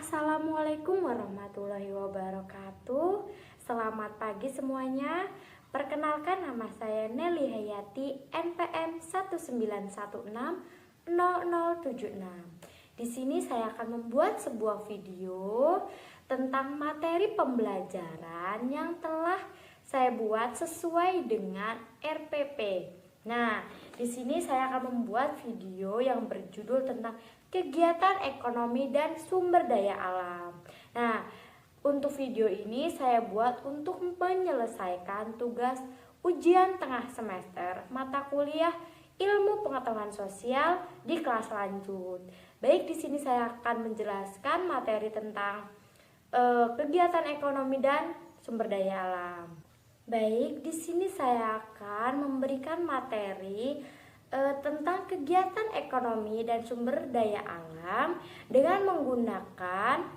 Assalamualaikum warahmatullahi wabarakatuh. Selamat pagi semuanya. Perkenalkan, nama saya Nelly Hayati, NPM 19160076. Di sini saya akan membuat sebuah video tentang materi pembelajaran yang telah saya buat sesuai dengan RPP. Nah, di sini saya akan membuat video yang berjudul tentang kegiatan ekonomi dan sumber daya alam. Nah, untuk video ini saya buat untuk menyelesaikan tugas ujian tengah semester mata kuliah Ilmu Pengetahuan Sosial di kelas lanjut. Baik, di sini saya akan menjelaskan materi tentang kegiatan ekonomi dan sumber daya alam. Baik, di sini saya akan memberikan materi tentang kegiatan ekonomi dan sumber daya alam dengan menggunakan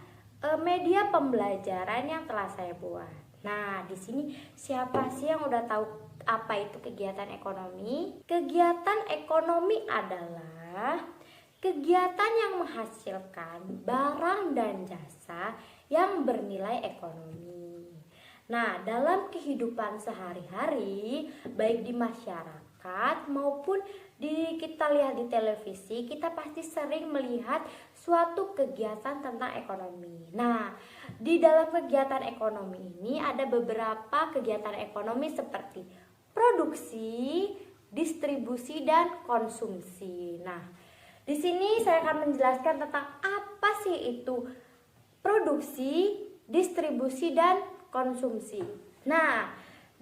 media pembelajaran yang telah saya buat. Nah, di sini siapa sih yang udah tahu apa itu kegiatan ekonomi? Kegiatan ekonomi adalah kegiatan yang menghasilkan barang dan jasa yang bernilai ekonomi. Nah, dalam kehidupan sehari-hari, baik di masyarakat maupun kita lihat di televisi, kita pasti sering melihat suatu kegiatan tentang ekonomi. Nah, di dalam kegiatan ekonomi ini ada beberapa kegiatan ekonomi seperti produksi, distribusi, dan konsumsi. Nah, di sini saya akan menjelaskan tentang apa sih itu produksi, distribusi, dan konsumsi. Nah,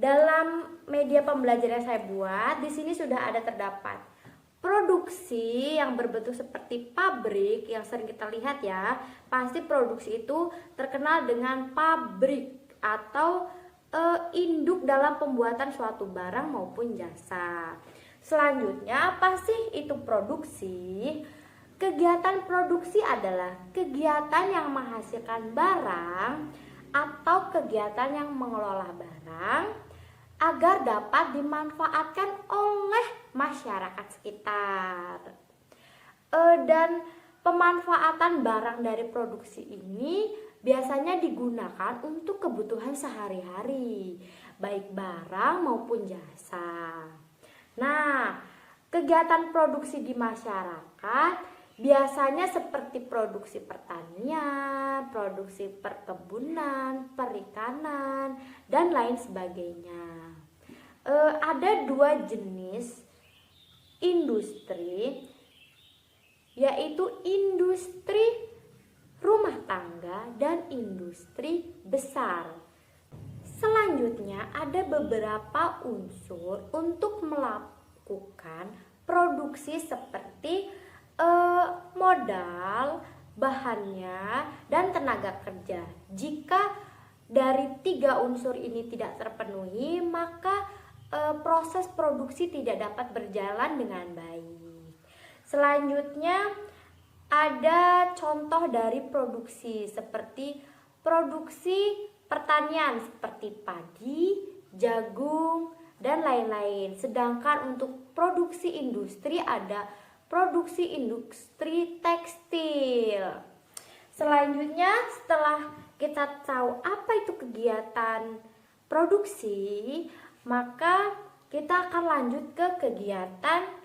dalam media pembelajaran yang saya buat, di sini sudah ada terdapat produksi yang berbentuk seperti pabrik yang sering kita lihat ya. Pasti produksi itu terkenal dengan pabrik atau induk dalam pembuatan suatu barang maupun jasa. Selanjutnya, apa sih itu produksi? Kegiatan produksi adalah kegiatan yang menghasilkan barang atau kegiatan yang mengelola barang agar dapat dimanfaatkan oleh masyarakat sekitar. Dan pemanfaatan barang dari produksi ini biasanya digunakan untuk kebutuhan sehari-hari, baik barang maupun jasa. Nah, kegiatan produksi di masyarakat biasanya seperti produksi pertanian, produksi perkebunan, perikanan, dan lain sebagainya. Ada dua jenis industri, yaitu industri rumah tangga dan industri besar. Selanjutnya, ada beberapa unsur untuk melakukan produksi seperti modal, bahannya, dan tenaga kerja. Jika dari tiga unsur ini tidak terpenuhi, maka proses produksi tidak dapat berjalan dengan baik. Selanjutnya, ada contoh dari produksi seperti produksi pertanian seperti padi, jagung, dan lain-lain. Sedangkan untuk produksi industri ada produksi industri tekstil. Selanjutnya, setelah kita tahu apa itu kegiatan produksi, maka kita akan lanjut ke kegiatan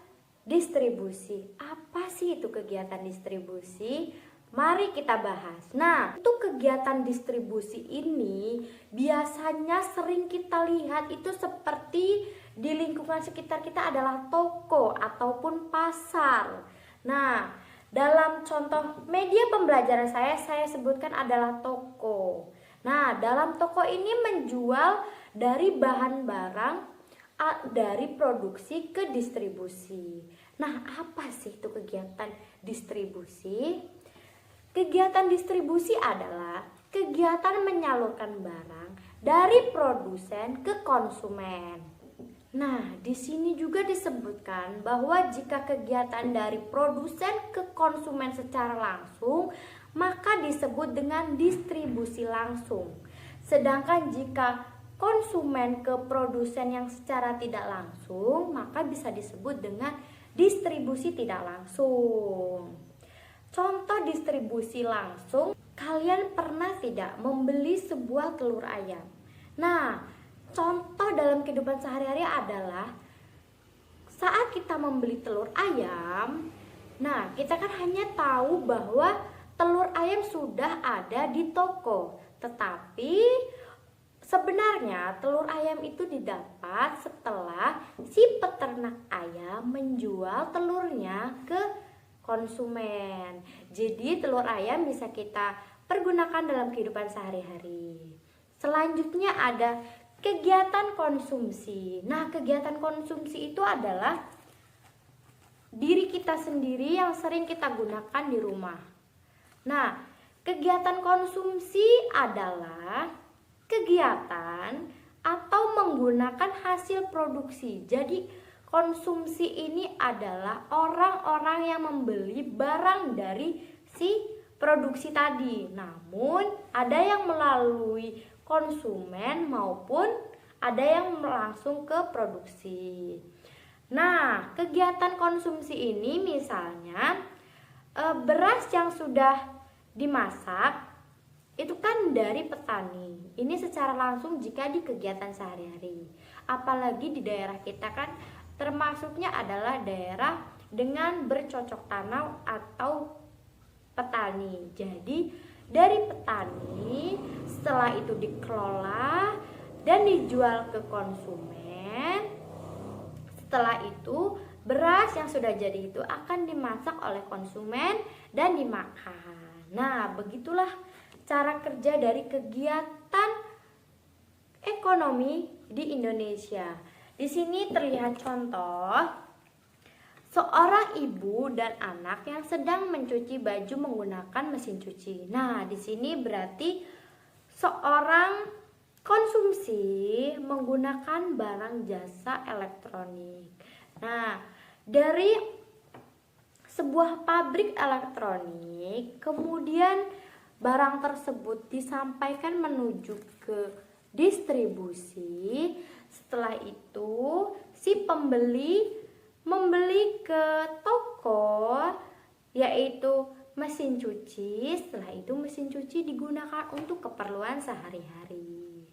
distribusi. Apa sih itu kegiatan distribusi? Mari kita bahas. Nah, untuk kegiatan distribusi ini biasanya sering kita lihat itu seperti di lingkungan sekitar kita adalah toko ataupun pasar. Nah, dalam contoh media pembelajaran saya sebutkan adalah toko. Nah, dalam toko ini menjual dari bahan barang dari produksi ke distribusi. Nah, apa sih itu kegiatan distribusi? Kegiatan distribusi adalah kegiatan menyalurkan barang dari produsen ke konsumen. Nah, di sini juga disebutkan bahwa jika kegiatan dari produsen ke konsumen secara langsung, maka disebut dengan distribusi langsung. Sedangkan jika konsumen ke produsen yang secara tidak langsung, maka bisa disebut dengan distribusi tidak langsung. Contoh distribusi langsung kalian pernah tidak membeli sebuah telur ayam? Nah, contoh dalam kehidupan sehari-hari adalah saat kita membeli telur ayam, nah kita kan hanya tahu bahwa telur ayam sudah ada di toko. Tetapi sebenarnya telur ayam itu didapat setelah si peternak ayam menjual telurnya ke konsumen. Jadi telur ayam bisa kita pergunakan dalam kehidupan sehari-hari. Selanjutnya ada kegiatan konsumsi. Nah, kegiatan konsumsi itu adalah diri kita sendiri yang sering kita gunakan di rumah. Nah, kegiatan konsumsi adalah kegiatan atau menggunakan hasil produksi. Jadi konsumsi ini adalah orang-orang yang membeli barang dari si produksi tadi. Namun ada yang melalui konsumen maupun ada yang langsung ke produksi. Nah, kegiatan konsumsi ini misalnya beras yang sudah dimasak itu kan dari petani. Ini secara langsung jika di kegiatan sehari-hari. Apalagi di daerah kita kan termasuknya adalah daerah dengan bercocok tanam atau petani. Jadi dari petani setelah itu dikelola dan dijual ke konsumen. Setelah itu beras yang sudah jadi itu akan dimasak oleh konsumen dan dimakan. Nah, begitulah cara kerja dari kegiatan ekonomi di Indonesia. Di sini terlihat contoh seorang ibu dan anak yang sedang mencuci baju menggunakan mesin cuci. Nah, di sini berarti seorang konsumsi menggunakan barang jasa elektronik. Nah, dari sebuah pabrik elektronik, kemudian barang tersebut disampaikan menuju ke distribusi. Setelah itu si pembeli membeli ke toko, yaitu mesin cuci. Setelah itu mesin cuci digunakan untuk keperluan sehari-hari.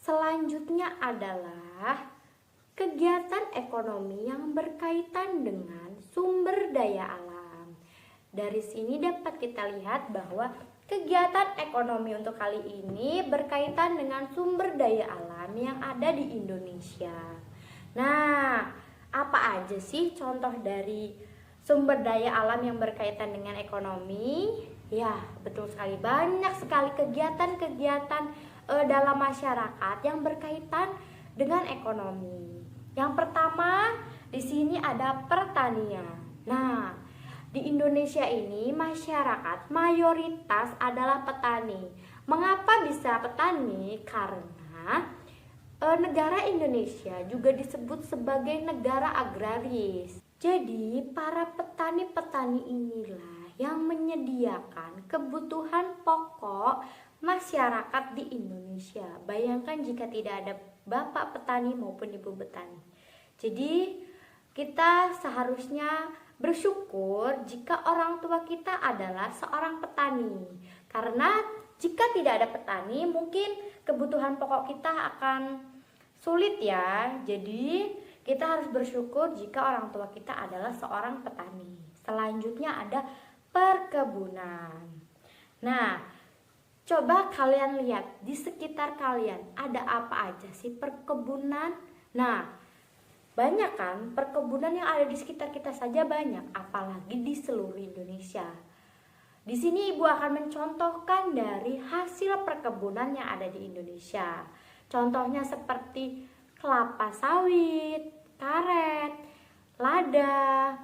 Selanjutnya adalah kegiatan ekonomi yang berkaitan dengan sumber daya alam. Dari sini dapat kita lihat bahwa kegiatan ekonomi untuk kali ini berkaitan dengan sumber daya alam yang ada di Indonesia. Nah, apa aja sih contoh dari sumber daya alam yang berkaitan dengan ekonomi? Ya, betul sekali, banyak sekali kegiatan-kegiatan dalam masyarakat yang berkaitan dengan ekonomi. Yang pertama, di sini ada pertanian. Nah, di Indonesia ini masyarakat mayoritas adalah petani. Mengapa bisa petani? Karena negara Indonesia juga disebut sebagai negara agraris. Jadi para petani-petani inilah yang menyediakan kebutuhan pokok masyarakat di Indonesia. Bayangkan jika tidak ada bapak petani maupun ibu petani. Jadi kita seharusnya bersyukur jika orang tua kita adalah seorang petani. Karena jika tidak ada petani, mungkin kebutuhan pokok kita akan sulit ya. Jadi kita harus bersyukur jika orang tua kita adalah seorang petani. Selanjutnya ada perkebunan. Nah, coba kalian lihat di sekitar kalian ada apa aja sih perkebunan. Nah, banyak kan perkebunan yang ada di sekitar kita saja banyak, apalagi di seluruh Indonesia. Di sini ibu akan mencontohkan dari hasil perkebunan yang ada di Indonesia. Contohnya seperti kelapa sawit, karet, lada,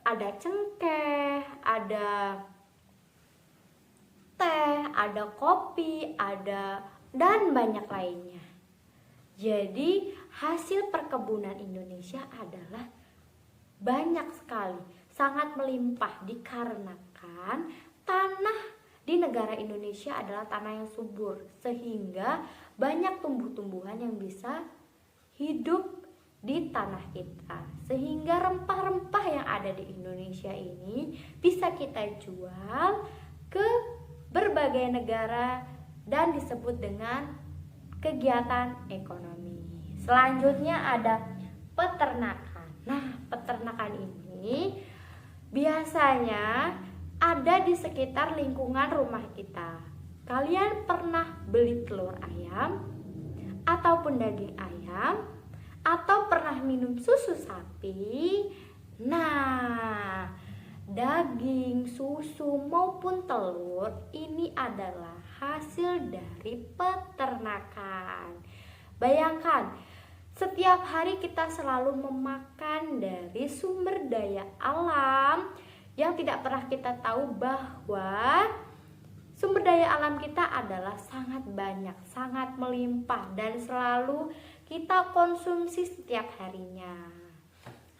ada cengkeh, ada teh, ada kopi, ada dan banyak lainnya. Jadi hasil perkebunan Indonesia adalah banyak sekali, sangat melimpah dikarenakan tanah di negara Indonesia adalah tanah yang subur, sehingga banyak tumbuh-tumbuhan yang bisa hidup di tanah kita. Sehingga rempah-rempah yang ada di Indonesia ini bisa kita jual ke berbagai berbagai negara dan disebut dengan kegiatan ekonomi. Selanjutnya ada peternakan. Nah, peternakan ini biasanya ada di sekitar lingkungan rumah kita. Kalian pernah beli telur ayam ataupun daging ayam atau pernah minum susu sapi? Nah, daging, susu maupun telur ini adalah hasil dari peternakan. Bayangkan, setiap hari kita selalu memakan dari sumber daya alam yang tidak pernah kita tahu bahwa sumber daya alam kita adalah sangat banyak, sangat melimpah dan selalu kita konsumsi setiap harinya.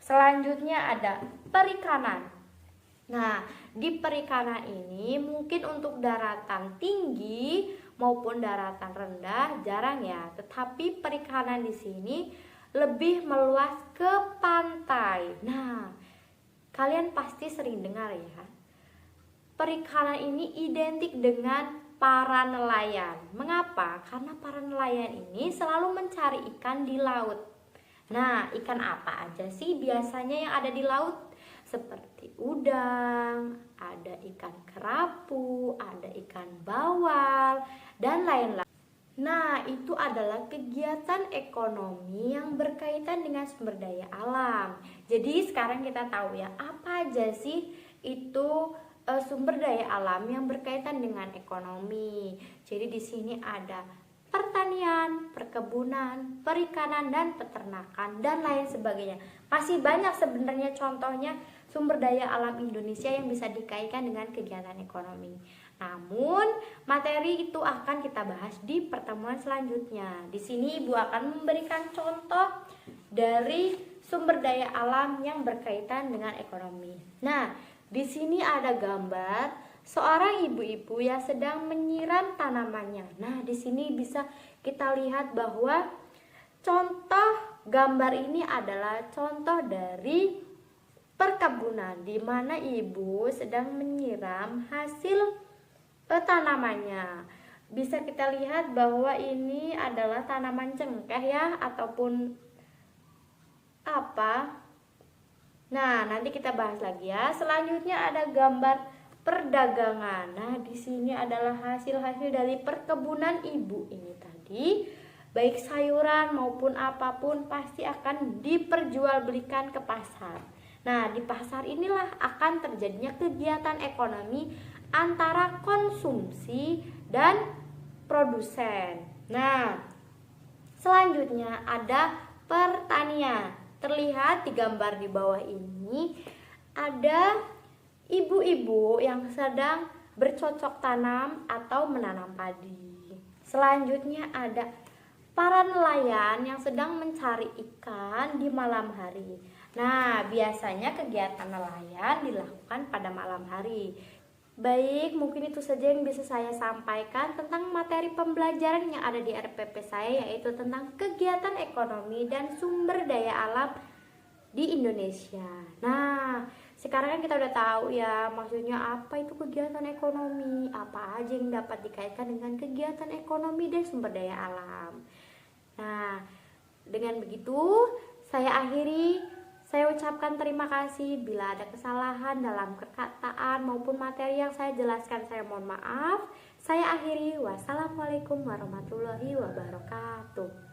Selanjutnya ada perikanan. Nah, di perikanan ini mungkin untuk daratan tinggi maupun daratan rendah jarang ya, tetapi perikanan di sini lebih meluas ke pantai. Nah, kalian pasti sering dengar ya, perikanan ini identik dengan para nelayan. Mengapa? Karena para nelayan ini selalu mencari ikan di laut. Nah, ikan apa aja sih biasanya yang ada di laut? Seperti udang, ada ikan kerapu, ada ikan bawal, dan lain-lain. Nah, itu adalah kegiatan ekonomi yang berkaitan dengan sumber daya alam. Jadi sekarang kita tahu ya, apa aja sih itu sumber daya alam yang berkaitan dengan ekonomi. Jadi di sini ada pertanian, perkebunan, perikanan, dan peternakan, dan lain sebagainya. Masih banyak sebenarnya contohnya sumber daya alam Indonesia yang bisa dikaitkan dengan kegiatan ekonomi. Namun, materi itu akan kita bahas di pertemuan selanjutnya. Di sini Ibu akan memberikan contoh dari sumber daya alam yang berkaitan dengan ekonomi. Nah, di sini ada gambar seorang ibu-ibu yang sedang menyiram tanamannya. Nah, di sini bisa kita lihat bahwa contoh gambar ini adalah contoh dari perkebunan di mana ibu sedang menyiram hasil tanamannya. Bisa kita lihat bahwa ini adalah tanaman cengkeh ya, ataupun apa. Nah, nanti kita bahas lagi ya. Selanjutnya ada gambar perdagangan. Nah, di sini adalah hasil-hasil dari perkebunan ibu ini tadi. Baik sayuran maupun apapun pasti akan diperjualbelikan ke pasar. Nah, di pasar inilah akan terjadinya kegiatan ekonomi antara konsumsi dan produsen. Nah, selanjutnya ada pertanian. Terlihat di gambar di bawah ini ada ibu-ibu yang sedang bercocok tanam atau menanam padi. Selanjutnya ada para nelayan yang sedang mencari ikan di malam hari. Nah, biasanya kegiatan nelayan dilakukan pada malam hari. Baik, mungkin itu saja yang bisa saya sampaikan tentang materi pembelajaran yang ada di RPP saya, yaitu tentang kegiatan ekonomi dan sumber daya alam di Indonesia. Nah, sekarang kan kita udah tahu ya maksudnya apa itu kegiatan ekonomi, apa aja yang dapat dikaitkan dengan kegiatan ekonomi dan sumber daya alam. Nah, dengan begitu saya ucapkan terima kasih. Bila ada kesalahan dalam perkataan maupun materi yang saya jelaskan, saya mohon maaf. Saya akhiri. Wassalamualaikum warahmatullahi wabarakatuh.